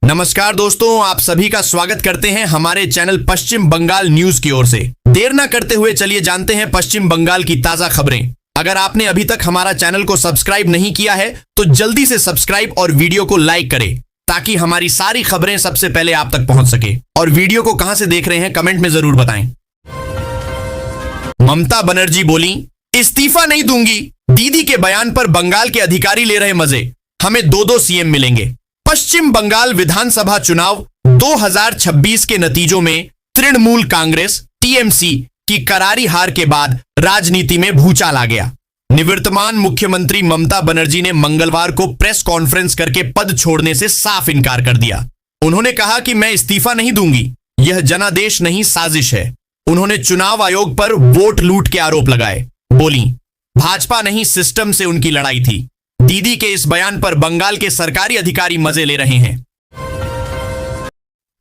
नमस्कार दोस्तों, आप सभी का स्वागत करते हैं हमारे चैनल पश्चिम बंगाल न्यूज की ओर से। देर न करते हुए चलिए जानते हैं पश्चिम बंगाल की ताजा खबरें। अगर आपने अभी तक हमारा चैनल को सब्सक्राइब नहीं किया है तो जल्दी से सब्सक्राइब और वीडियो को लाइक करें ताकि हमारी सारी खबरें सबसे पहले आप तक पहुंच सके। और वीडियो को कहां से देख रहे हैं कमेंट में जरूर बताएं। ममता बनर्जी बोली, इस्तीफा नहीं दूंगी। दीदी के बयान पर बंगाल के अधिकारी ले रहे मजे, हमें 2-2 सीएम मिलेंगे। पश्चिम बंगाल विधानसभा चुनाव 2026 के नतीजों में तृणमूल कांग्रेस टीएमसी की करारी हार के बाद राजनीति में भूचाल आ गया। निवर्तमान मुख्यमंत्री ममता बनर्जी ने मंगलवार को प्रेस कॉन्फ्रेंस करके पद छोड़ने से साफ इनकार कर दिया। उन्होंने कहा कि मैं इस्तीफा नहीं दूंगी, यह जनादेश नहीं साजिश है। उन्होंने चुनाव आयोग पर वोट लूट के आरोप लगाए। बोली, भाजपा नहीं सिस्टम से उनकी लड़ाई थी। दीदी के इस बयान पर बंगाल के सरकारी अधिकारी मजे ले रहे हैं।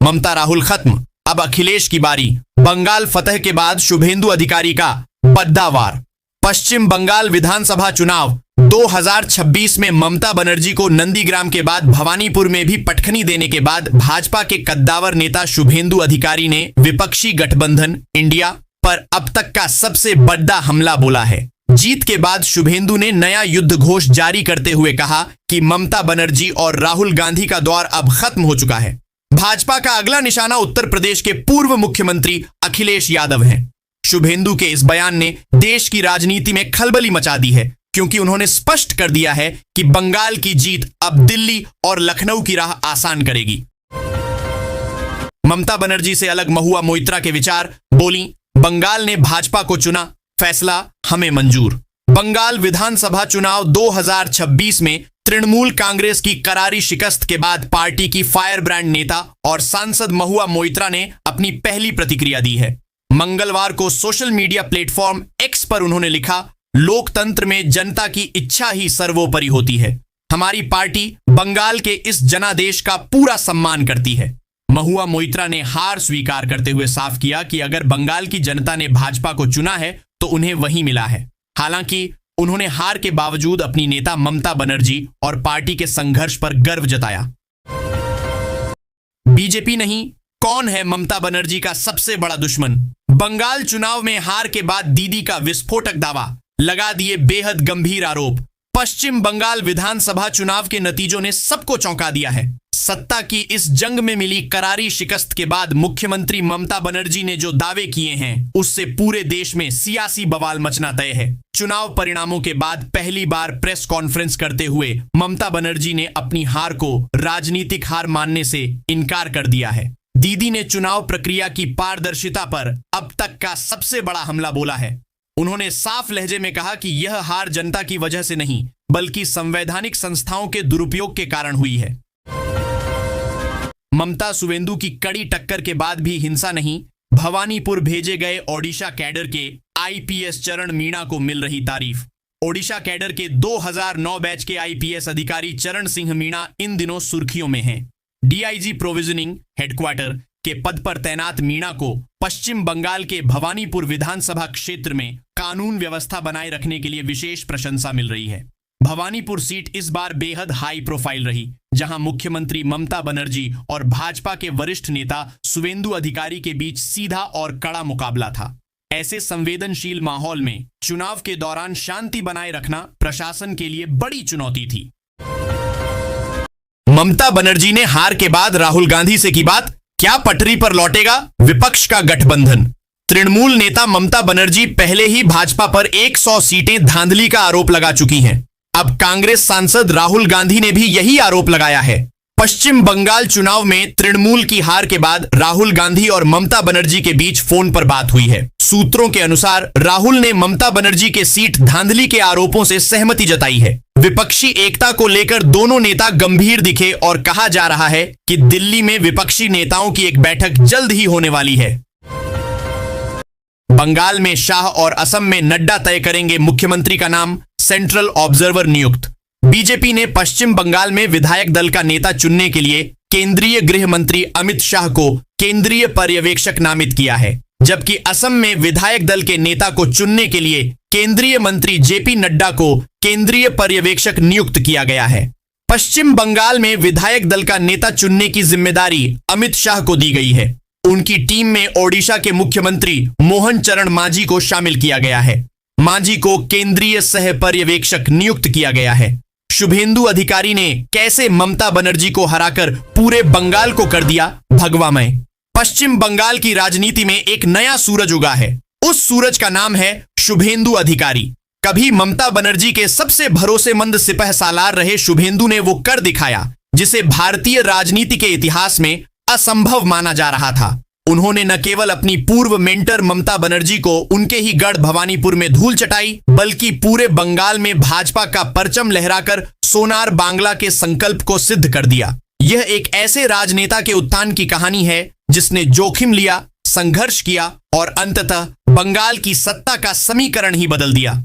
ममता राहुल खत्म, अब अखिलेश की बारी। बंगाल फतह के बाद शुभेंदु अधिकारी का बद्दावार। पश्चिम बंगाल विधानसभा चुनाव 2026 में ममता बनर्जी को नंदीग्राम के बाद भवानीपुर में भी पटखनी देने के बाद भाजपा के कद्दावर नेता शुभेंदु अधिकारी ने विपक्षी गठबंधन इंडिया पर अब तक का सबसे बड़ा हमला बोला है। जीत के बाद शुभेंदु ने नया युद्ध घोष जारी करते हुए कहा कि ममता बनर्जी और राहुल गांधी का दौर अब खत्म हो चुका है। भाजपा का अगला निशाना उत्तर प्रदेश के पूर्व मुख्यमंत्री अखिलेश यादव हैं। शुभेंदु के इस बयान ने देश की राजनीति में खलबली मचा दी है, क्योंकि उन्होंने स्पष्ट कर दिया है कि बंगाल की जीत अब दिल्ली और लखनऊ की राह आसान करेगी। ममता बनर्जी से अलग महुआ मोइत्रा के विचार। बोली, बंगाल ने भाजपा को चुना, फैसला हमें मंजूर। बंगाल विधानसभा चुनाव 2026 में तृणमूल कांग्रेस की करारी शिकस्त के बाद पार्टी की फायर ब्रांड नेता और सांसद महुआ मोइत्रा ने अपनी पहली प्रतिक्रिया दी है। मंगलवार को सोशल मीडिया प्लेटफॉर्म एक्स पर उन्होंने लिखा, लोकतंत्र में जनता की इच्छा ही सर्वोपरि होती है। हमारी पार्टी बंगाल के इस जनादेश का पूरा सम्मान करती है। महुआ मोइत्रा ने हार स्वीकार करते हुए साफ किया कि अगर बंगाल की जनता ने भाजपा को चुना है तो उन्हें वही मिला है। हालांकि उन्होंने हार के बावजूद अपनी नेता ममता बनर्जी और पार्टी के संघर्ष पर गर्व जताया। बीजेपी नहीं, कौन है ममता बनर्जी का सबसे बड़ा दुश्मन? बंगाल चुनाव में हार के बाद दीदी का विस्फोटक दावा, लगा दिए बेहद गंभीर आरोप। पश्चिम बंगाल विधानसभा चुनाव के नतीजों ने सबको चौंका दिया है। सत्ता की इस जंग में मिली करारी शिकस्त के बाद मुख्यमंत्री ममता बनर्जी ने जो दावे किए हैं उससे पूरे देश में सियासी बवाल मचना तय है। चुनाव परिणामों के बाद पहली बार प्रेस कॉन्फ्रेंस करते हुए ममता बनर्जी ने अपनी हार को राजनीतिक हार मानने से इनकार कर दिया है। दीदी ने चुनाव प्रक्रिया की पारदर्शिता पर अब तक का सबसे बड़ा हमला बोला है। उन्होंने साफ लहजे में कहा कि यह हार जनता की वजह से नहीं बल्कि संवैधानिक संस्थाओं के दुरुपयोग के कारण हुई है। ममता शुभेंदु की कड़ी टक्कर के बाद भी हिंसा नहीं, भवानीपुर भेजे गए ओडिशा कैडर के आईपीएस चरण मीणा को मिल रही तारीफ। ओडिशा कैडर के 2009 बैच के आईपीएस अधिकारी चरण सिंह मीणा इन दिनों सुर्खियों में हैं। डीआईजी प्रोविजनिंग हेडक्वार्टर के पद पर तैनात मीणा को पश्चिम बंगाल के भवानीपुर विधानसभा क्षेत्र में कानून व्यवस्था बनाए रखने के लिए विशेष प्रशंसा मिल रही है। भवानीपुर सीट इस बार बेहद हाई प्रोफाइल रही, जहां मुख्यमंत्री ममता बनर्जी और भाजपा के वरिष्ठ नेता शुभेंदु अधिकारी के बीच सीधा और कड़ा मुकाबला था। ऐसे संवेदनशील माहौल में चुनाव के दौरान शांति बनाए रखना प्रशासन के लिए बड़ी चुनौती थी। ममता बनर्जी ने हार के बाद राहुल गांधी से की बात, क्या पटरी पर लौटेगा विपक्ष का गठबंधन? तृणमूल नेता ममता बनर्जी पहले ही भाजपा पर 100 सीटें धांधली का आरोप लगा चुकी हैं। अब कांग्रेस सांसद राहुल गांधी ने भी यही आरोप लगाया है। पश्चिम बंगाल चुनाव में तृणमूल की हार के बाद राहुल गांधी और ममता बनर्जी के बीच फोन पर बात हुई है। सूत्रों के अनुसार राहुल ने ममता बनर्जी के सीट धांधली के आरोपों से सहमति जताई है। विपक्षी एकता को लेकर दोनों नेता गंभीर दिखे और कहा जा रहा है कि दिल्ली में विपक्षी नेताओं की एक बैठक जल्द ही होने वाली है। बंगाल में शाह और असम में नड्डा तय करेंगे मुख्यमंत्री का नाम, सेंट्रल ऑब्जर्वर नियुक्त। बीजेपी ने पश्चिम बंगाल में विधायक दल का नेता चुनने के लिए केंद्रीय गृह मंत्री अमित शाह को केंद्रीय पर्यवेक्षक नामित किया है, जबकि असम में विधायक दल के नेता को चुनने के लिए केंद्रीय मंत्री जेपी नड्डा को केंद्रीय पर्यवेक्षक नियुक्त किया गया है। पश्चिम बंगाल में विधायक दल का नेता चुनने की जिम्मेदारी अमित शाह को दी गई है। उनकी टीम में ओडिशा के मुख्यमंत्री मोहन चरण मांझी को शामिल किया गया है। मांझी को केंद्रीय सह पर्यवेक्षक नियुक्त किया गया है। शुभेंदु अधिकारी ने कैसे ममता बनर्जी को हराकर पूरे बंगाल को कर दिया भगवामय। पश्चिम बंगाल की राजनीति में एक नया सूरज उगा है। उस सूरज का नाम है शुभेंदु अधिकारी। कभी ममता बनर्जी के सबसे भरोसेमंद सिपह सालार रहे शुभेंदु ने वो कर दिखाया जिसे भारतीय राजनीति के इतिहास में असंभव माना जा रहा था। उन्होंने न केवल अपनी पूर्व मेंटर ममता बनर्जी को उनके ही गढ़ भवानीपुर में धूल चटाई, बल्कि पूरे बंगाल में भाजपा का परचम लहराकर सोनार बांग्ला के संकल्प को सिद्ध कर दिया। यह एक ऐसे राजनेता के उत्थान की कहानी है जिसने जोखिम लिया, संघर्ष किया और अंततः बंगाल की सत्ता का समीकरण ही बदल दिया।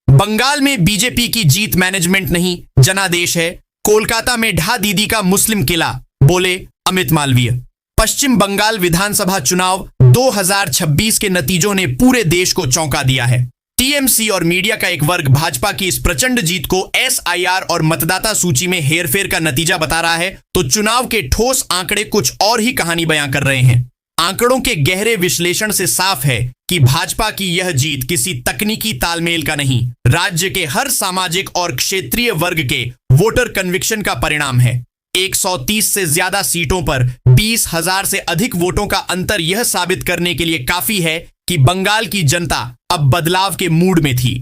बंगाल में बीजेपी की जीत मैनेजमेंट नहीं, जनादेश है। कोलकाता में ढा दीदी का मुस्लिम किला, बोले अमित मालवीय। पश्चिम बंगाल विधानसभा चुनाव 2026 के नतीजों ने पूरे देश को चौंका दिया है। टीएमसी और मीडिया का एक वर्ग भाजपा की इस प्रचंड जीत को एसआईआर और मतदाता सूची में हेरफेर का नतीजा बता रहा है, तो चुनाव के ठोस आंकड़े कुछ और ही कहानी बयां कर रहे हैं। आंकड़ों के गहरे विश्लेषण से साफ है कि भाजपा की यह जीत किसी तकनीकी तालमेल का नहीं, राज्य के हर सामाजिक और क्षेत्रीय वर्ग के वोटर कन्विक्शन का परिणाम है। 130 से ज्यादा सीटों पर 20,000 से अधिक वोटों का अंतर यह साबित करने के लिए काफी है कि बंगाल की जनता अब बदलाव के मूड में थी।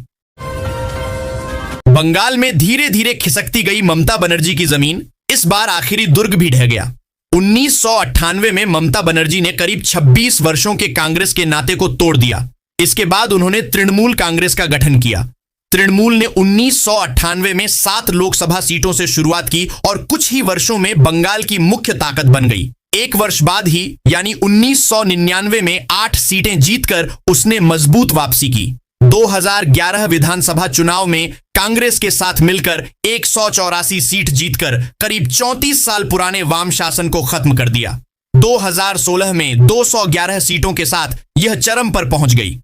बंगाल में धीरे धीरे खिसकती गई ममता बनर्जी की जमीन इस बार आखिरी दुर्ग भी ढह गया। 1998 में ममता बनर्जी ने करीब 26 वर्षों के कांग्रेस के नाते को तोड़ दिया। इसके बाद उन्होंने तृणमूल कांग्रेस का गठन किया। तृणमूल ने 1998 में 7 लोकसभा सीटों से शुरुआत की और कुछ ही वर्षों में बंगाल की मुख्य ताकत बन गई। एक वर्ष बाद ही यानी 1999 में 8 सीटें जीतकर उसने मजबूत वापसी की। 2011 विधानसभा चुनाव में कांग्रेस के साथ मिलकर 184 सीट जीतकर करीब 34 साल पुराने वाम शासन को खत्म कर दिया। 2016 में 211 सीटों के साथ यह चरम पर पहुंच गई।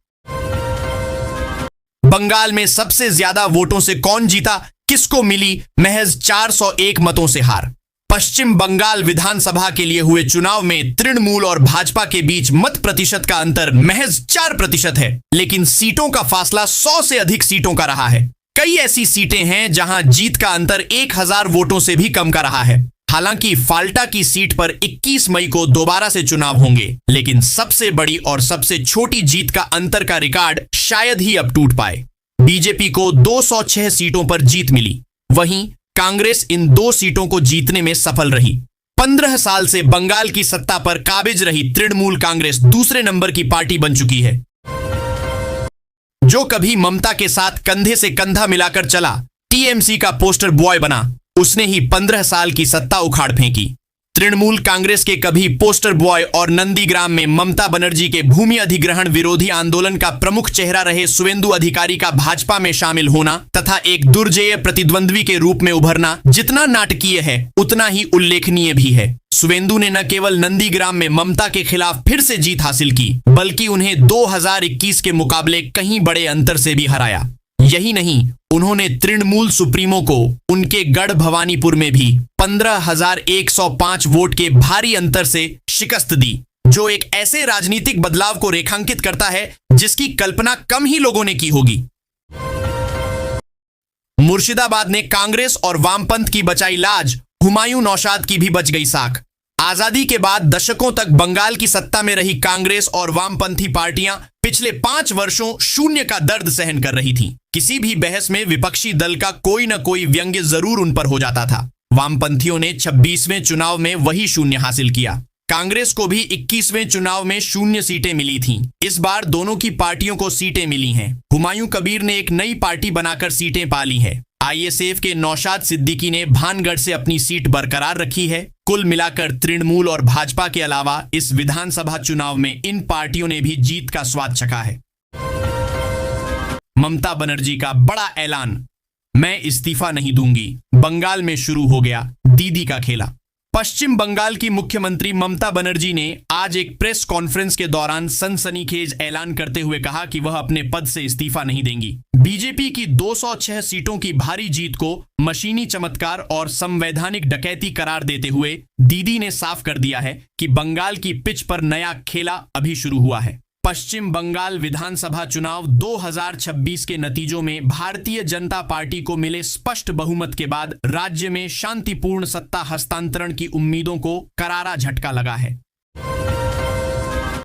बंगाल में सबसे ज्यादा वोटों से कौन जीता, किसको मिली महज 401 मतों से हार। पश्चिम बंगाल विधानसभा के लिए हुए चुनाव में तृणमूल और भाजपा के बीच मत प्रतिशत का अंतर महज 4% है, लेकिन सीटों का फासला 100 से अधिक सीटों का रहा है। कई ऐसी सीटें हैं जहां जीत का अंतर 1000 वोटों से भी कम का रहा है। हालांकि फाल्टा की सीट पर 21 मई को दोबारा से चुनाव होंगे, लेकिन सबसे बड़ी और सबसे छोटी जीत का अंतर का रिकॉर्ड शायद ही अब टूट पाए। बीजेपी को 206 सीटों पर जीत मिली, वहीं कांग्रेस इन 2 सीटों को जीतने में सफल रही। 15 साल से बंगाल की सत्ता पर काबिज रही तृणमूल कांग्रेस दूसरे नंबर की पार्टी बन चुकी है। जो कभी ममता के साथ कंधे से कंधा मिलाकर चला, टीएमसी का पोस्टर बॉय बना, उसने ही 15 साल की सत्ता उखाड़ फेंकी। तृणमूल कांग्रेस के कभी पोस्टर बॉय और नंदीग्राम में ममता बनर्जी के भूमि अधिग्रहण विरोधी आंदोलन का प्रमुख चेहरा रहे शुभेंदु अधिकारी का भाजपा में शामिल होना तथा एक दुर्जेय प्रतिद्वंद्वी के रूप में उभरना जितना नाटकीय है उतना ही उल्लेखनीय भी है। शुभेंदु ने न केवल नंदीग्राम में ममता के खिलाफ फिर से जीत हासिल की, बल्कि उन्हें 2021 के मुकाबले कहीं बड़े अंतर से भी हराया। यही नहीं, उन्होंने तृणमूल सुप्रीमो को उनके गढ़ भवानीपुर में भी 15,105 वोट के भारी अंतर से शिकस्त दी, जो एक ऐसे राजनीतिक बदलाव को रेखांकित करता है जिसकी कल्पना कम ही लोगों ने की होगी। मुर्शिदाबाद ने कांग्रेस और वामपंथ की बचाई लाज, हुमायूं नौशाद की भी बच गई साख। आजादी के बाद दशकों तक बंगाल की सत्ता में रही कांग्रेस और वामपंथी पार्टियां पिछले 5 वर्षों शून्य का दर्द सहन कर रही थीं। किसी भी बहस में विपक्षी दल का कोई न कोई व्यंग्य जरूर उन पर हो जाता था। वामपंथियों ने 26वें चुनाव में वही शून्य हासिल किया। कांग्रेस को भी 21वें चुनाव में 0 सीटें मिली थीं। इस बार दोनों की पार्टियों को सीटें मिली हैं। हुमायूं कबीर ने एक नई पार्टी बनाकर सीटें पाली है। आईएसएफ के नौशाद सिद्दीकी ने भानगढ़ से अपनी सीट बरकरार रखी है। कुल मिलाकर तृणमूल और भाजपा के अलावा इस विधानसभा चुनाव में इन पार्टियों ने भी जीत का स्वाद चखा है। ममता बनर्जी का बड़ा ऐलान, मैं इस्तीफा नहीं दूंगी। बंगाल में शुरू हो गया दीदी का खेला। पश्चिम बंगाल की मुख्यमंत्री ममता बनर्जी ने आज एक प्रेस कॉन्फ्रेंस के दौरान सनसनीखेज ऐलान करते हुए कहा कि वह अपने पद से इस्तीफा नहीं देंगी। बीजेपी की 206 सीटों की भारी जीत को मशीनी चमत्कार और संवैधानिक डकैती करार देते हुए दीदी ने साफ कर दिया है कि बंगाल की पिच पर नया खेला अभी शुरू हुआ है। पश्चिम बंगाल विधानसभा चुनाव 2026 के नतीजों में भारतीय जनता पार्टी को मिले स्पष्ट बहुमत के बाद राज्य में शांतिपूर्ण सत्ता हस्तांतरण की उम्मीदों को करारा झटका लगा है।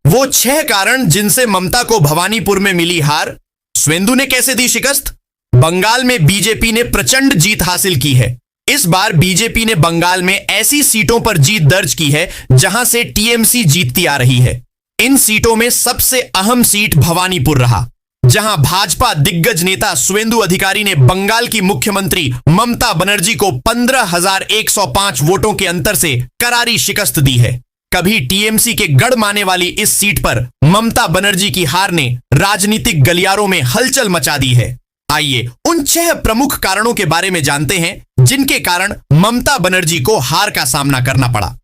वो 6 कारण जिनसे ममता को भवानीपुर में मिली हार, सुवेंदु ने कैसे दी शिकस्त? बंगाल में बीजेपी ने प्रचंड जीत हासिल की है। इस बार बीजेपी ने बंगाल में ऐसी सीटों पर जीत दर्ज की है जहां से टीएमसी जीतती आ रही है। इन सीटों में सबसे अहम सीट भवानीपुर रहा, जहां भाजपा दिग्गज नेता सुवेंदु अधिकारी ने बंगाल की मुख्यमंत्री ममता बनर्जी को 15,105 वोटों के अंतर से करारी शिकस्त दी है। कभी टीएमसी के गढ़ माने वाली इस सीट पर ममता बनर्जी की हार ने राजनीतिक गलियारों में हलचल मचा दी है। आइए उन 6 प्रमुख कारणों के बारे में जानते हैं जिनके कारण ममता बनर्जी को हार का सामना करना पड़ा।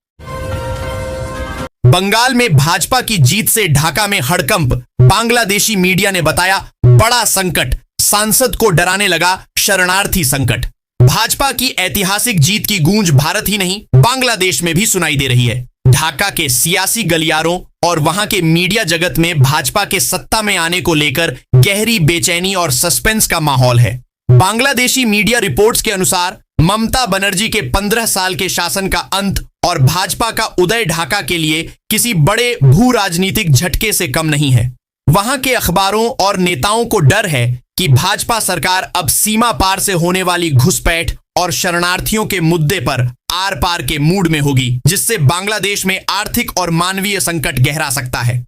बंगाल में भाजपा की जीत से ढाका में हड़कंप, बांग्लादेशी मीडिया ने बताया बड़ा संकट, सांसद को डराने लगा शरणार्थी संकट। भाजपा की ऐतिहासिक जीत की गूंज भारत ही नहीं बांग्लादेश में भी सुनाई दे रही है। ढाका के सियासी गलियारों और वहां के मीडिया जगत में भाजपा के सत्ता में आने को लेकर गहरी बेचैनी और सस्पेंस का माहौल है। बांग्लादेशी मीडिया रिपोर्ट्स के अनुसार ममता बनर्जी के 15 साल के शासन का अंत और भाजपा का उदय ढाका के लिए किसी बड़े भू राजनीतिक झटके से कम नहीं है। वहां के अखबारों और नेताओं को डर है कि भाजपा सरकार अब सीमा पार से होने वाली घुसपैठ और शरणार्थियों के मुद्दे पर आर पार के मूड में होगी, जिससे बांग्लादेश में आर्थिक और मानवीय संकट गहरा सकता है।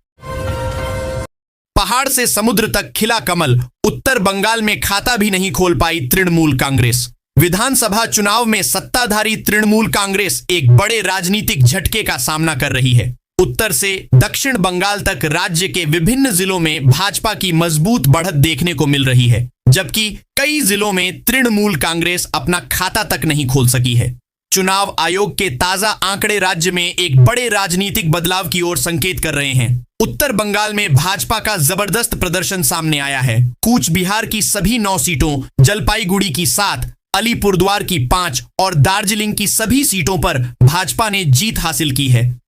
पहाड़ से समुद्र तक खिला कमल, उत्तर बंगाल में खाता भी नहीं खोल पाई तृणमूल कांग्रेस। विधानसभा चुनाव में सत्ताधारी तृणमूल कांग्रेस एक बड़े राजनीतिक झटके का सामना कर रही है। उत्तर से दक्षिण बंगाल तक राज्य के विभिन्न जिलों में भाजपा की मजबूत बढ़त देखने को मिल रही है, जबकि कई जिलों में तृणमूल कांग्रेस अपना खाता तक नहीं खोल सकी है। चुनाव आयोग के ताजा आंकड़े राज्य में एक बड़े राजनीतिक बदलाव की ओर संकेत कर रहे हैं। उत्तर बंगाल में भाजपा का जबरदस्त प्रदर्शन सामने आया है। कूच बिहार की सभी 9 सीटों, जलपाईगुड़ी की 7, अलीपुरद्वार की 5 और दार्जिलिंग की सभी सीटों पर भाजपा ने जीत हासिल की है।